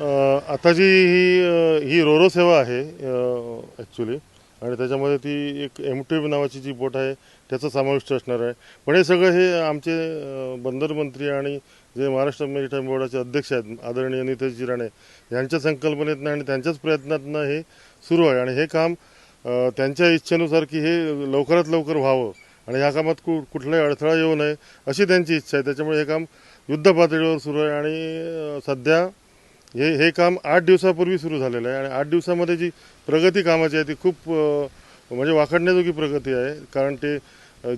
आता जी ही रोरो सेवा आहे ॲक्च्युली, आणि त्याच्यामध्ये ती एक एमटी नावाची जी बोट आहे त्याचा समाविष्ट असणार आहे. पण हे सगळं हे आमचे बंदर मंत्री आणि जे महाराष्ट्र मॅरिटाईम बोर्डाचे अध्यक्ष आहेत आदरणीय नितेशजी राणे यांच्या संकल्पनेतनं आणि त्यांच्याच प्रयत्नातनं हे सुरू आहे. आणि हे काम त्यांच्या इच्छेनुसार की हे लवकरात लवकर व्हावं आणि ह्या कामात कुठलाही अडथळा येऊ नये अशी त्यांची इच्छा आहे. त्याच्यामुळे हे काम युद्धपातळीवर सुरू आहे आणि सध्या हे काम 8 दिवसापूर्वी सुरू झालेलं आहे. आणि 8 दिवसामध्ये जी प्रगती कामाची आहे ती खूप म्हणजे वाखाणण्याजोगी प्रगती आहे. कारण ते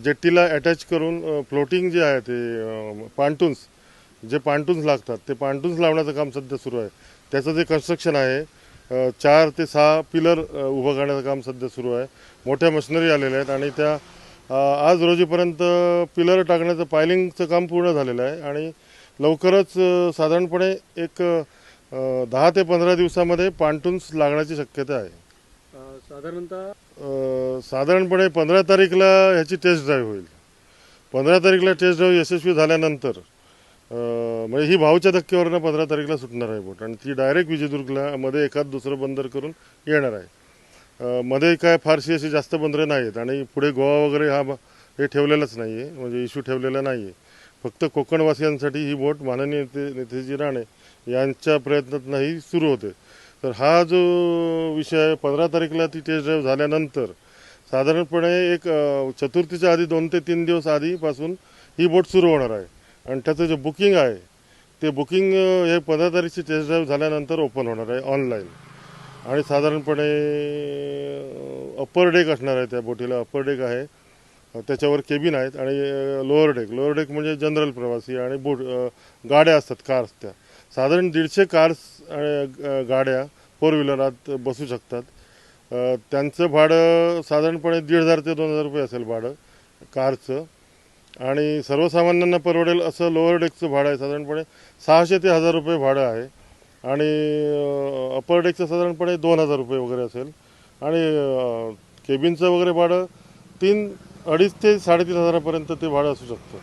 जेट्टीला अटॅच करून फ्लोटिंग जे आहे ते पांटून्स लागतात ते पांटून्स लावण्याचं काम सध्या सुरू आहे. त्याचं जे कन्स्ट्रक्शन आहे 4 ते 6 पिलर उभं करण्याचं काम सध्या सुरू आहे. मोठ्या मशिनरी आलेल्या आहेत आणि त्या आज रोजीपर्यंत पिलर टाकण्याचं पायलिंगचं काम पूर्ण झालेलं आहे. आणि लवकरच साधारणपणे एक 10 ते 15 दिवसामध्ये पांटून्स लागण्याची शक्यता आहे. साधारणपणे 15 तारीखला ह्याची टेस्ट ड्राईव्ह होईल. 15 तारीखला टेस्ट ड्राईव्ह यशस्वी झाल्यानंतर म्हणजे ही भाऊच्या धक्क्यावरनं 15 तारीखला सुटणार आहे बोट आणि ती डायरेक्ट विजयदुर्गला मध्ये एखाद दुसरं बंदर करून येणार आहे. मध्ये काय फारशी अशी जास्त बंदरे नाही आहेत आणि पुढे गोवा वगैरे हे ठेवलेलंच नाही आहे, म्हणजे इश्यू ठेवलेला नाही आहे. फक्त कोकणवासियांसाठी ही बोट माननीय नितेशजी राणे यांच्या प्रयत्नातनंही सुरू होते. तर हा जो विषय आहे 15 तारीखला ती टेस्ट ड्राईव्ह झाल्यानंतर साधारणपणे एक चतुर्थीच्या आधी 2 ते 3 दिवस आधीपासून ही बोट सुरू होणार आहे. आणि त्याचं जे बुकिंग आहे ते बुकिंग हे 15 तारीखची टेस्ट ड्राईव्ह झाल्यानंतर ओपन होणार आहे ऑनलाईन. आणि साधारणपणे अप्पर डेक असणार आहे त्या बोटीला. अप्पर डेक आहे, त्याच्यावर केबिन आहेत आणि लोअर डेक म्हणजे जनरल प्रवासी आणि गाड्या असतात, कार्स. त्या साधारण 150 कार्स आणि गाड्या 4 व्हीलरात बसू शकतात. त्यांचं भाडं साधारणपणे 1,500 ते 2,000 रुपये असेल भाडं कारचं. आणि सर्वसामान्यांना परवडेल असं लोअर डेकचं भाडं आहे, साधारणपणे 600 ते 1,000 रुपये भाडं आहे. आणि अप्पर डेकचं साधारणपणे 2,000 रुपये वगैरे असेल. आणि केबिनचं वगैरे भाडं 2,500 ते 3,500 ते 3,500 ते भाडं असू शकतं.